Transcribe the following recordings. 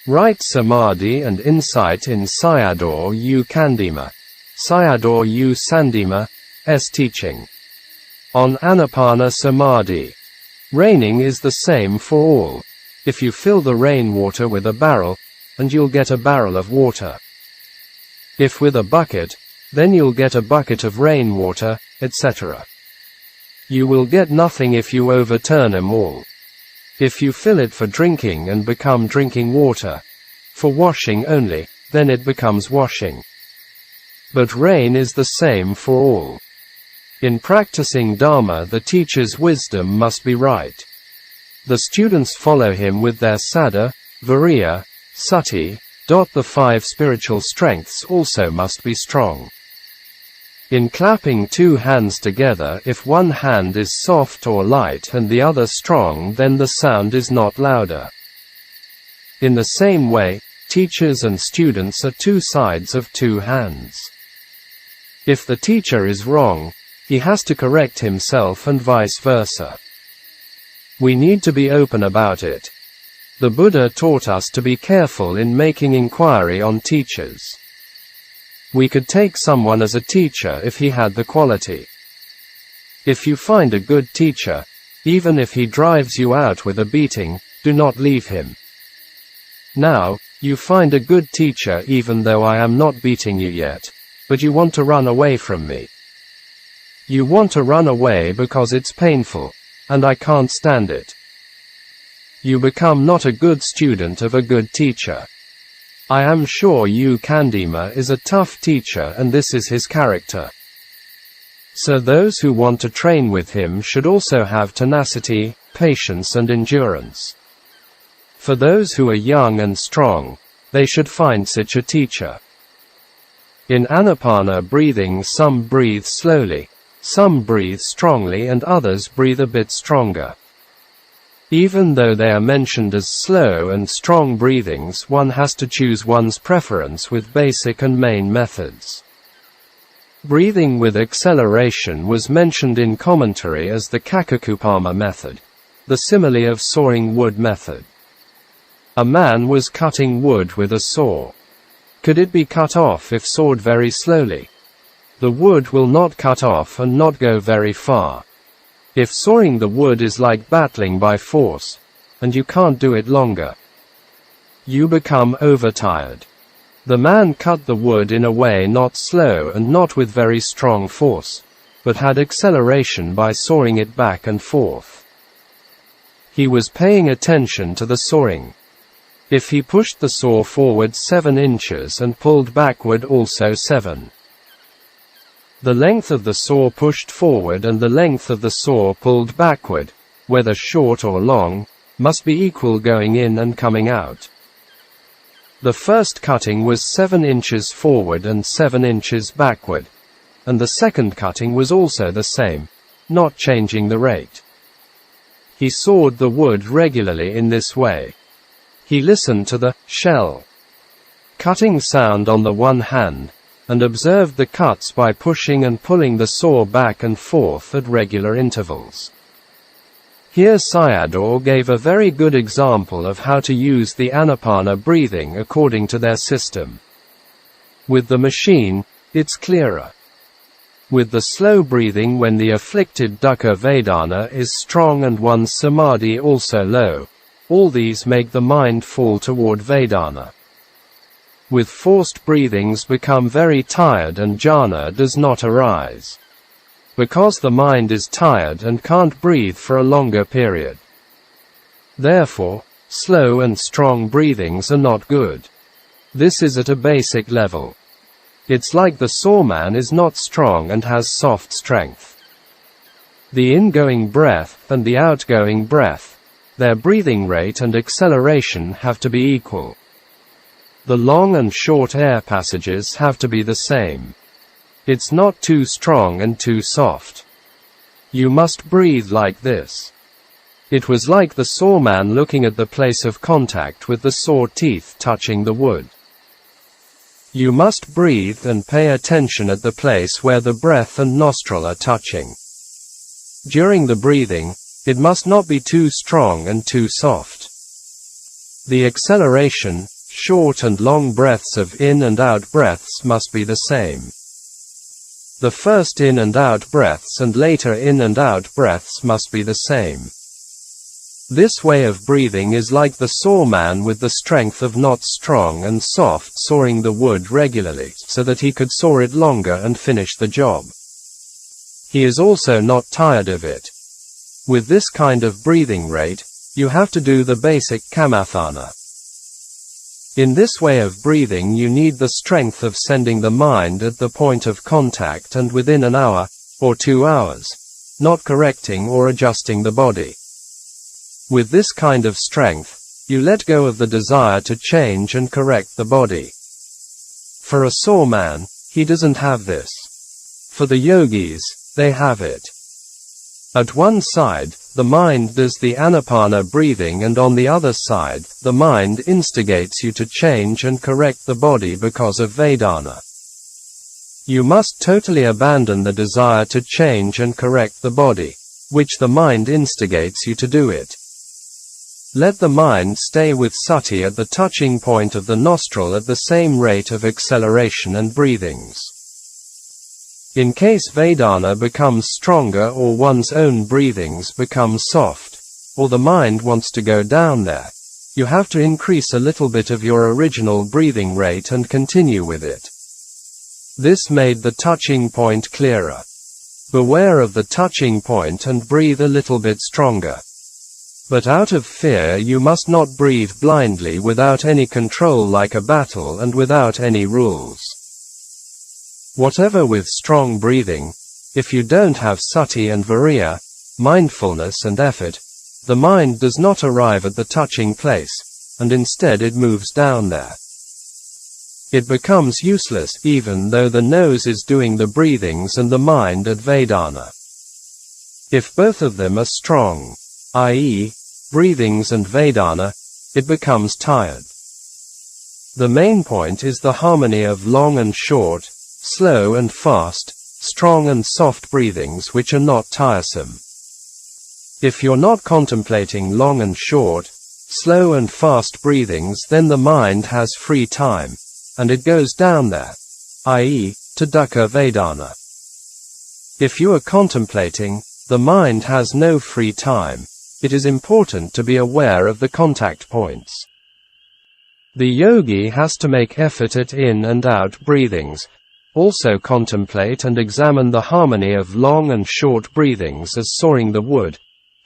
Right Samadhi and insight in Sayadaw U Candima. Sayadaw U Sandima, S teaching. On Ānāpāna Samādhi. Raining is the same for all. If you fill the rainwater with a barrel, and you'll get a barrel of water. If with a bucket, then you'll get a bucket of rainwater, etc. You will get nothing if you overturn them all. If you fill it for drinking and become drinking water, for washing only, then it becomes washing. But rain is the same for all. In practicing Dhamma, the teacher's wisdom must be right. The students follow him with their saddha, viriya, sati. The 5 spiritual strengths also must be strong. In clapping 2 hands together, if one hand is soft or light and the other strong, then the sound is not louder. In the same way, teachers and students are 2 sides of 2 hands. If the teacher is wrong, he has to correct himself and vice versa. We need to be open about it. The Buddha taught us to be careful in making inquiry on teachers. We could take someone as a teacher if he had the quality. If you find a good teacher, even if he drives you out with a beating, do not leave him. Now, you find a good teacher even though I am not beating you yet, but you want to run away from me. You want to run away because it's painful, and I can't stand it. You become not a good student of a good teacher. I am sure U Candima is a tough teacher and this is his character. So those who want to train with him should also have tenacity, patience and endurance. For those who are young and strong, they should find such a teacher. In Ānāpāna breathing, some breathe slowly, some breathe strongly and others breathe a bit stronger. Even though they are mentioned as slow and strong breathings, one has to choose one's preference with basic and main methods. Breathing with acceleration was mentioned in commentary as the Kakakupama method, the simile of sawing wood method. A man was cutting wood with a saw. Could it be cut off if sawed very slowly? The wood will not cut off and not go very far. If sawing the wood is like battling by force, and you can't do it longer, you become overtired. The man cut the wood in a way not slow and not with very strong force, but had acceleration by sawing it back and forth. He was paying attention to the sawing. If he pushed the saw forward 7 inches and pulled backward also 7, the length of the saw pushed forward and the length of the saw pulled backward, whether short or long, must be equal going in and coming out. The first cutting was 7 inches forward and 7 inches backward, and the second cutting was also the same, not changing the rate. He sawed the wood regularly in this way. He listened to the shell cutting sound on the one hand, and observed the cuts by pushing and pulling the saw back and forth at regular intervals. Here Sayadaw gave a very good example of how to use the Ānāpāna breathing according to their system. With the machine, it's clearer. With the slow breathing, when the afflicted dukkha vedana is strong and one's samadhi also low, all these make the mind fall toward vedana. With forced breathings become very tired and jhana does not arise. Because the mind is tired and can't breathe for a longer period. Therefore, slow and strong breathings are not good. This is at a basic level. It's like the sawman is not strong and has soft strength. The ingoing breath and the outgoing breath, their breathing rate and acceleration have to be equal. The long and short air passages have to be the same. It's not too strong and too soft. You must breathe like this. It was like the sawman looking at the place of contact with the saw teeth touching the wood. You must breathe and pay attention at the place where the breath and nostril are touching. During the breathing, it must not be too strong and too soft. The acceleration, short and long breaths of in and out breaths must be the same. The first in and out breaths and later in and out breaths must be the same. This way of breathing is like the sawman with the strength of not strong and soft sawing the wood regularly, so that he could saw it longer and finish the job. He is also not tired of it. With this kind of breathing rate, you have to do the basic kammathana. In this way of breathing you need the strength of sending the mind at the point of contact and within an hour, or 2 hours, not correcting or adjusting the body. With this kind of strength, you let go of the desire to change and correct the body. For a sawman, he doesn't have this. For the yogis, they have it. At one side, the mind does the Ānāpāna breathing, and on the other side, the mind instigates you to change and correct the body because of Vedana. You must totally abandon the desire to change and correct the body, which the mind instigates you to do it. Let the mind stay with sati at the touching point of the nostril at the same rate of acceleration and breathings. In case Vedana becomes stronger or one's own breathings become soft, or the mind wants to go down there, you have to increase a little bit of your original breathing rate and continue with it. This made the touching point clearer. Beware of the touching point and breathe a little bit stronger. But out of fear you must not breathe blindly without any control like a battle and without any rules. Whatever with strong breathing, if you don't have sati and viriya, mindfulness and effort, the mind does not arrive at the touching place, and instead it moves down there. It becomes useless even though the nose is doing the breathings and the mind at Vedana. If both of them are strong, i.e., breathings and Vedana, it becomes tired. The main point is the harmony of long and short, slow and fast, strong and soft breathings which are not tiresome. If you're not contemplating long and short, slow and fast breathings, then the mind has free time, and it goes down there, i.e., to dukkha Vedana. If you are contemplating, the mind has no free time. It is important to be aware of the contact points. The yogi has to make effort at in and out breathings, also contemplate and examine the harmony of long and short breathings as sawing the wood,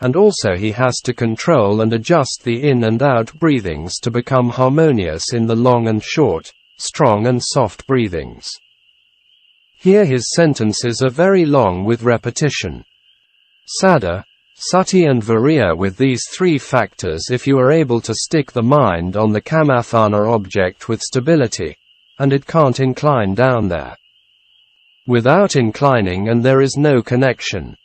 and also he has to control and adjust the in and out breathings to become harmonious in the long and short, strong and soft breathings. Here his sentences are very long with repetition. Saddha, sati and viriya. With these three factors, if you are able to stick the mind on the kammathana object with stability, and it can't incline down there. Without inclining and there is no connection.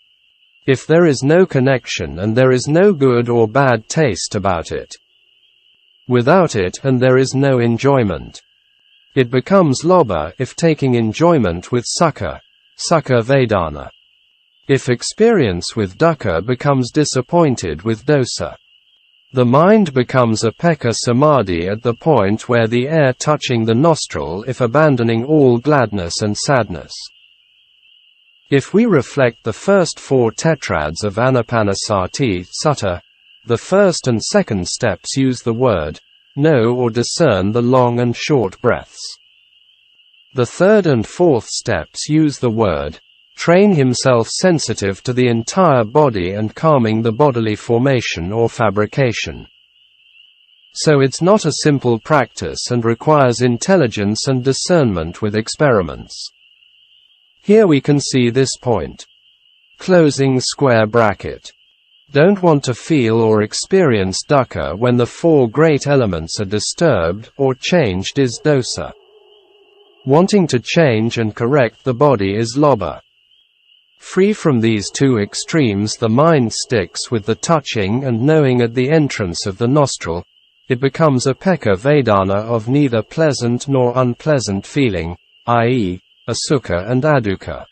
If there is no connection and there is no good or bad taste about it. Without it and there is no enjoyment. It becomes lobha if taking enjoyment with sukha, sukha vedana. If experience with dukkha becomes disappointed with dosa. The mind becomes Ānāpāna Samādhi at the point where the air touching the nostril, if abandoning all gladness and sadness. If we reflect the first four tetrads of Ānāpāna Sutta, the first and second steps use the word, know or discern the long and short breaths. The third and fourth steps use the word, train himself sensitive to the entire body and calming the bodily formation or fabrication. So it's not a simple practice and requires intelligence and discernment with experiments. Here we can see this point. Closing square bracket. Don't want to feel or experience dukkha when the four great elements are disturbed or changed is dosa. Wanting to change and correct the body is lobha. Free from these two extremes, the mind sticks with the touching and knowing at the entrance of the nostril. It becomes Ānāpāna Vedana of neither pleasant nor unpleasant feeling, i.e., asukha and adukkha.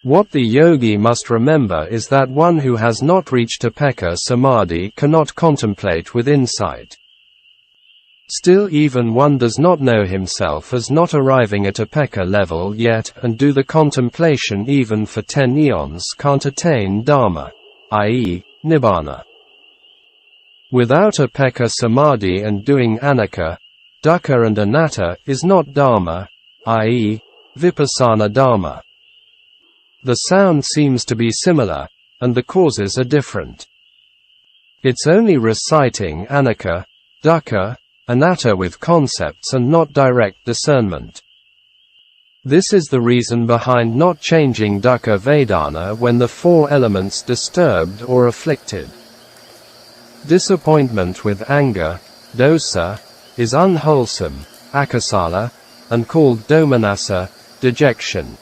What the yogi must remember is that one who has not reached Ānāpāna Samādhi cannot contemplate with insight. Still, even one does not know himself as not arriving at upekkha level yet, and do the contemplation even for 10 eons can't attain Dhamma, i.e., Nibbana. Without upekkha samadhi and doing anicca, dukkha and anatta is not Dhamma, i.e., vipassana Dhamma. The sound seems to be similar, and the causes are different. It's only reciting anicca, dukkha, anatta with concepts and not direct discernment. This is the reason behind not changing dukkha vedana when the 4 elements disturbed or afflicted. Disappointment with anger, dosa, is unwholesome, akasala, and called domanassa, dejection.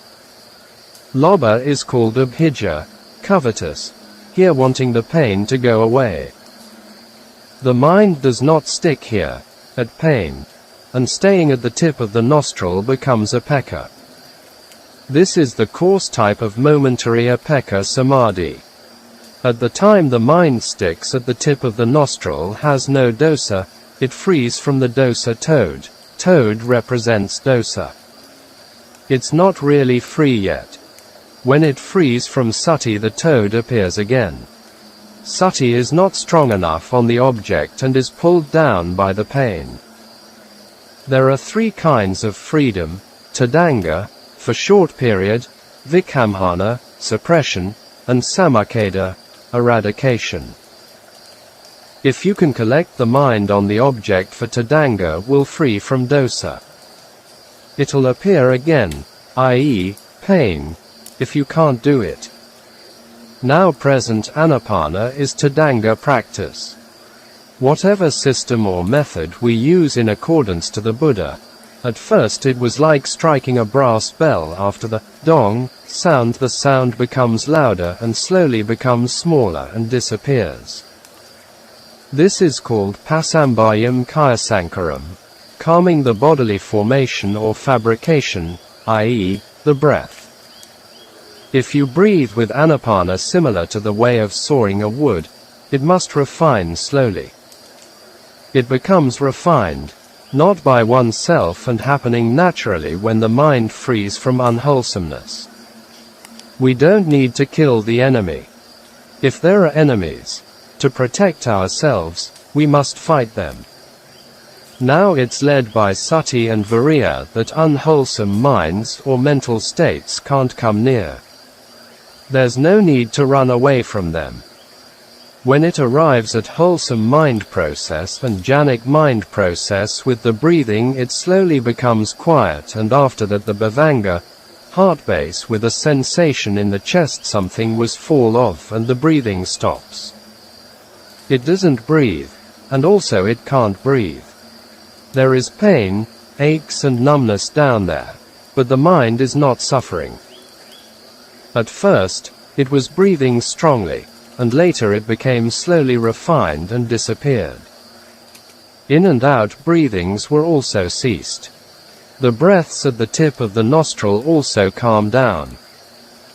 Lobha is called abhijja, covetous, here wanting the pain to go away. The mind does not stick here, at pain, and staying at the tip of the nostril becomes upekkha. This is the coarse type of momentary upekkha samadhi. At the time the mind sticks at the tip of the nostril has no dosa, it frees from the dosa toad. Toad represents dosa. It's not really free yet. When it frees from sati, the toad appears again. Sati is not strong enough on the object and is pulled down by the pain. There are 3 kinds of freedom: tadanga, for short period, vikhamhana, suppression, and samukkeda, eradication. If you can collect the mind on the object for tadanga, will free from dosa. It'll appear again, i.e., pain, if you can't do it. Now present Ānāpāna is tadanga practice. Whatever system or method we use in accordance to the Buddha, at first it was like striking a brass bell. After the dong sound, the sound becomes louder and slowly becomes smaller and disappears. This is called pasambayam kayasankaram, calming the bodily formation or fabrication, i.e., the breath. If you breathe with Ānāpāna similar to the way of sawing a wood, it must refine slowly. It becomes refined, not by oneself and happening naturally when the mind frees from unwholesomeness. We don't need to kill the enemy. If there are enemies, to protect ourselves, we must fight them. Now it's led by sati and viriya that unwholesome minds or mental states can't come near. There's no need to run away from them. When it arrives at wholesome mind process and jhanic mind process with the breathing, it slowly becomes quiet, and after that the bhavanga, heart base with a sensation in the chest something was fall off, and the breathing stops. It doesn't breathe, and also it can't breathe. There is pain, aches and numbness down there, but the mind is not suffering. At first, it was breathing strongly, and later it became slowly refined and disappeared. In and out breathings were also ceased. The breaths at the tip of the nostril also calmed down.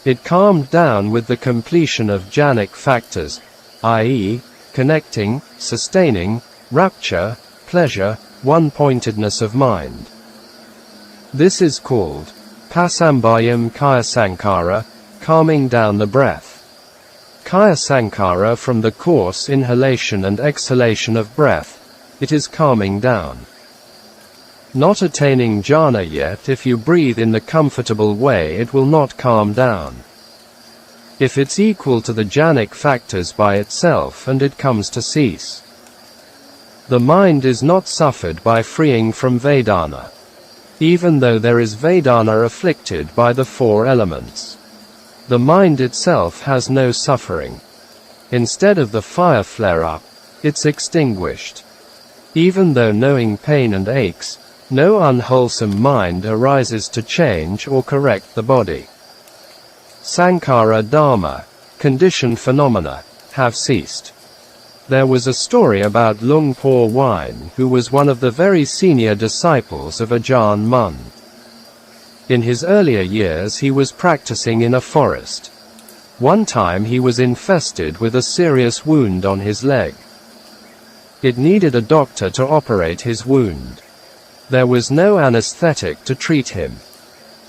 It calmed down with the completion of jhanic factors, i.e., connecting, sustaining, rapture, pleasure, one-pointedness of mind. This is called pasambayam kayasankara, calming down the breath. Kaya sankara from the coarse inhalation and exhalation of breath, it is calming down. Not attaining jhana yet, if you breathe in the comfortable way it will not calm down. If it's equal to the jhanic factors by itself and it comes to cease. The mind is not suffered by freeing from vedana. Even though there is vedana afflicted by the 4 elements. The mind itself has no suffering. Instead of the fire flare-up, it's extinguished. Even though knowing pain and aches, no unwholesome mind arises to change or correct the body. Sankara Dharma, conditioned phenomena, have ceased. There was a story about Lung Por Wine, who was one of the very senior disciples of Ajahn Mun. In his earlier years he was practicing in a forest. One time he was infested with a serious wound on his leg. It needed a doctor to operate his wound. There was no anesthetic to treat him.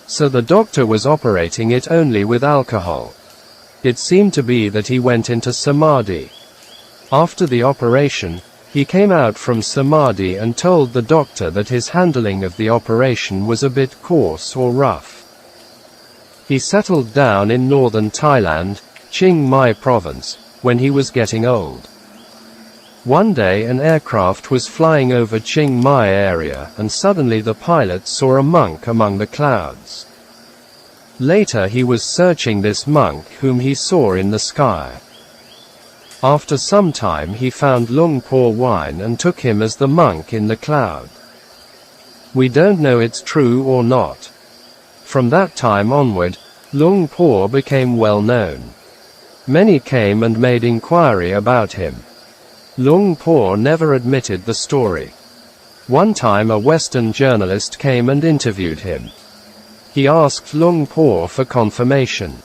So the doctor was operating it only with alcohol. It seemed to be that he went into samadhi. After the operation, he came out from samadhi and told the doctor that his handling of the operation was a bit coarse or rough. He settled down in northern Thailand, Chiang Mai province, when he was getting old. One day an aircraft was flying over Chiang Mai area and suddenly the pilot saw a monk among the clouds. Later he was searching this monk whom he saw in the sky. After some time he found Lung Por wine and took him as the monk in the cloud. We don't know it's true or not. From that time onward, Lung Por became well known. Many came and made inquiry about him. Lung Por never admitted the story. One time a Western journalist came and interviewed him. He asked Lung Por for confirmation.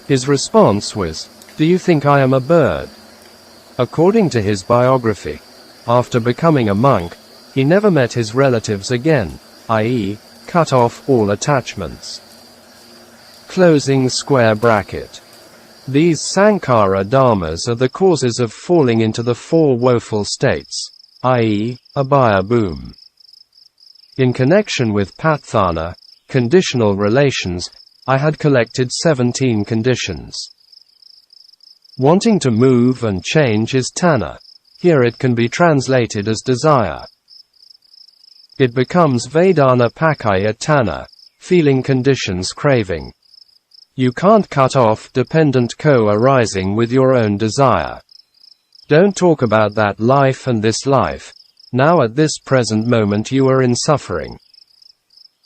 His response was, "Do you think I am a bird?" According to his biography, after becoming a monk, he never met his relatives again, i.e., cut off all attachments. Closing square bracket. These Sankhara dharmas are the causes of falling into the four woeful states, i.e., abhaya boom. In connection with patthana, conditional relations, I had collected 17 conditions. Wanting to move and change is tanha. Here it can be translated as desire. It becomes vedana pakaya tanha, feeling conditions craving. You can't cut off dependent co-arising with your own desire. Don't talk about that life and this life. Now at this present moment you are in suffering.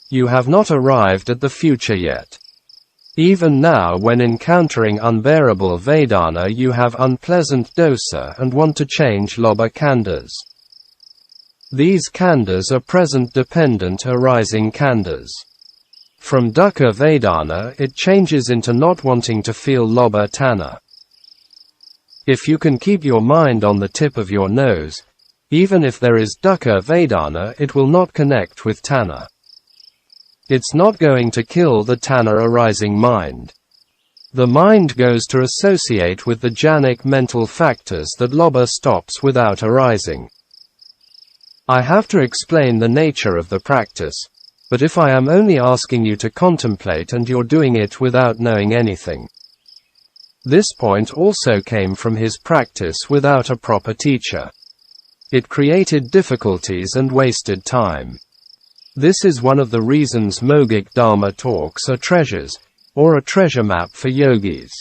You have not arrived at the future yet. Even now when encountering unbearable Vedana you have unpleasant dosa and want to change lobha khandhas. These khandhas are present dependent arising khandhas. From dukkha Vedana it changes into not wanting to feel lobha tanha. If you can keep your mind on the tip of your nose, even if there is dukkha Vedana it will not connect with tanha. It's not going to kill the tanha arising mind. The mind goes to associate with the jhanic mental factors that lobha stops without arising. I have to explain the nature of the practice, but if I am only asking you to contemplate and you're doing it without knowing anything. This point also came from his practice without a proper teacher. It created difficulties and wasted time. This is one of the reasons Mogic Dharma talks are treasures, or a treasure map for yogis.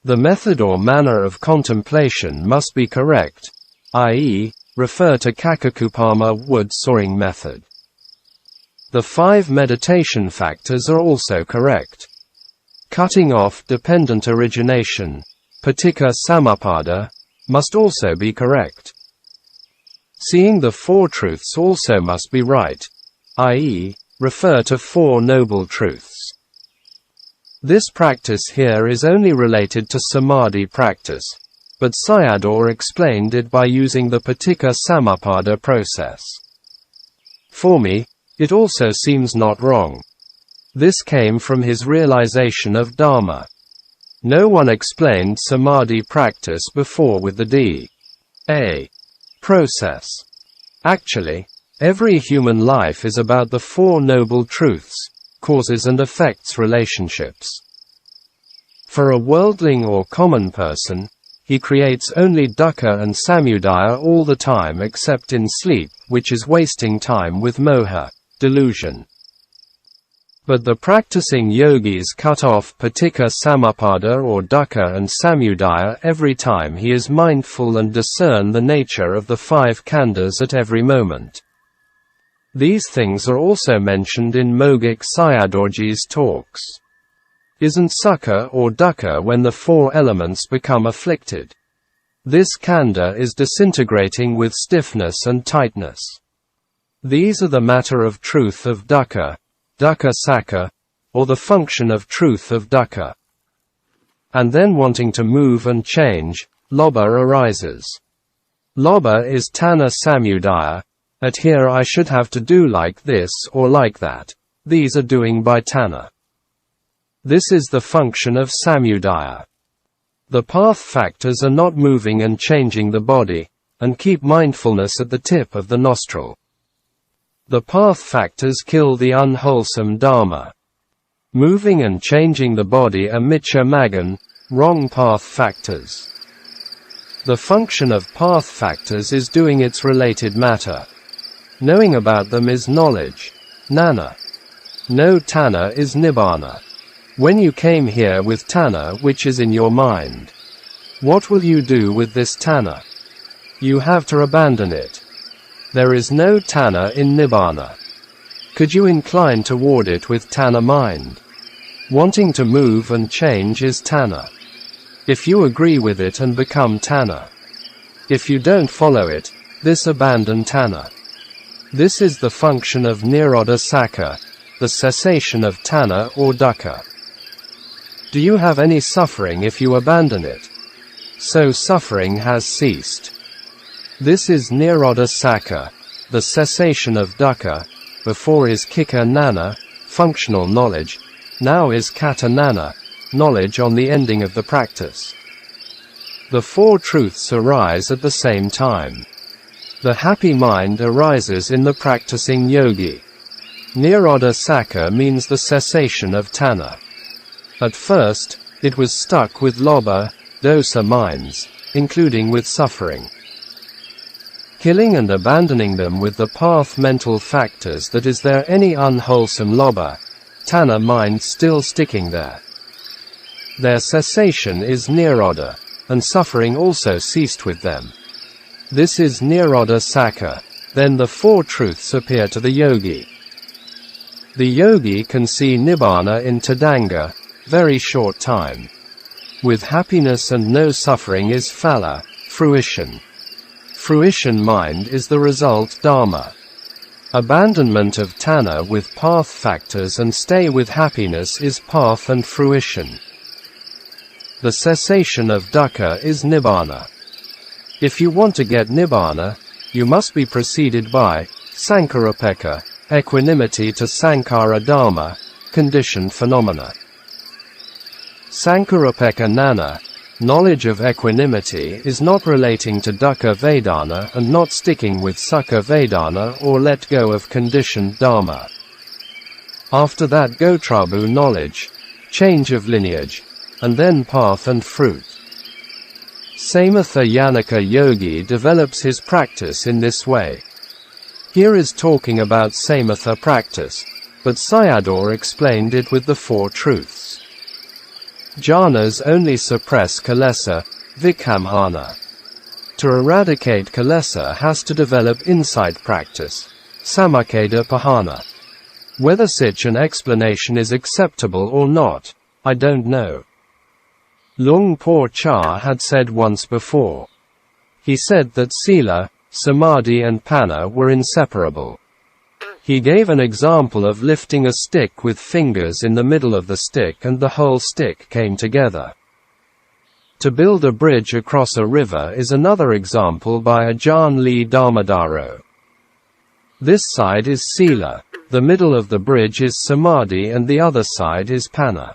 The method or manner of contemplation must be correct, i.e., refer to Kakakupama wood sawing method. The 5 meditation factors are also correct. Cutting off dependent origination, paticca samuppada, must also be correct. Seeing the 4 truths also must be right, i.e., refer to 4 noble truths. This practice here is only related to samadhi practice, but Sayadaw explained it by using the paticca samuppada process. For me, it also seems not wrong. This came from his realization of Dhamma. No one explained samadhi practice before with the D.A. process. Actually, every human life is about the 4 noble truths, causes and effects relationships. For a worldling or common person, he creates only dukkha and samudaya all the time except in sleep, which is wasting time with moha, delusion. But the practicing yogis cut off paticca samuppada or dukkha and samudaya every time he is mindful and discern the nature of the 5 khandhas at every moment. These things are also mentioned in Mogic Sayadawji's talks. Isn't sukha or dukkha when the 4 elements become afflicted? This khandha is disintegrating with stiffness and tightness. These are the matter of truth of dukkha, dukkha sakha, or the function of truth of dukkha. And then wanting to move and change, lobha arises. Lobha is Tanha Samudaya. At here I should have to do like this or like that. These are doing by Tanha. This is the function of Samudaya. The path factors are not moving and changing the body, and keep mindfulness at the tip of the nostril. The path factors kill the unwholesome Dhamma. Moving and changing the body are Miccha Maggan, wrong path factors. The function of path factors is doing its related matter. Knowing about them is knowledge, Nana. No Tanha is Nibbana. When you came here with Tanha which is in your mind, what will you do with this Tanha? You have to abandon it. There is no Tanha in Nibbana. Could you incline toward it with Tanha mind? Wanting to move and change is Tanha. If you agree with it and become Tanha. If you don't follow it, this abandon Tanha. This is the function of Nirodha Sakha, the cessation of Tanha or Dukkha. Do you have any suffering if you abandon it? So suffering has ceased. This is Nirodha Sakha, the cessation of Dukkha. Before is Kikha Nana, functional knowledge. Now is Kata Nana, knowledge on the ending of the practice. The four truths arise at the same time. The happy mind arises in the practicing yogi. Nirodha Sakha means the cessation of Tanha. At first, it was stuck with lobha, dosa minds, including with suffering. Killing and abandoning them with the path mental factors, that is there any unwholesome lobha, Tanha mind still sticking there. Their cessation is Nirodha, and suffering also ceased with them. This is Nirodha Sakha. Then the four truths appear to the yogi. The yogi can see Nibbana in Tadanga, very short time. With happiness and no suffering is phala, fruition. Fruition mind is the result Dhamma. Abandonment of Tanha with path factors and stay with happiness is path and fruition. The cessation of dukkha is Nibbana. If you want to get Nibbana, you must be preceded by Sankarapekkha, equanimity to Sankhara Dhamma, conditioned phenomena. Sankarapekkha Nana, knowledge of equanimity, is not relating to dukkha Vedana and not sticking with sukha Vedana or let go of conditioned Dhamma. After that Gotrabhu knowledge, change of lineage, and then path and fruit. Samatha Yanaka yogi develops his practice in this way. Here is talking about Samatha practice, but Sayadaw explained it with the four truths. Jhanas only suppress kilesa, vikhamhana. To eradicate kilesa has to develop insight practice, samakeda pahana. Whether such an explanation is acceptable or not, I don't know. Luang Por Cha had said once before. He said that sila, samadhi and panna were inseparable. He gave an example of lifting a stick with fingers in the middle of the stick and the whole stick came together. To build a bridge across a river is another example by Ajahn Lee Dharmadharo. This side is sila, the middle of the bridge is samadhi and the other side is panna.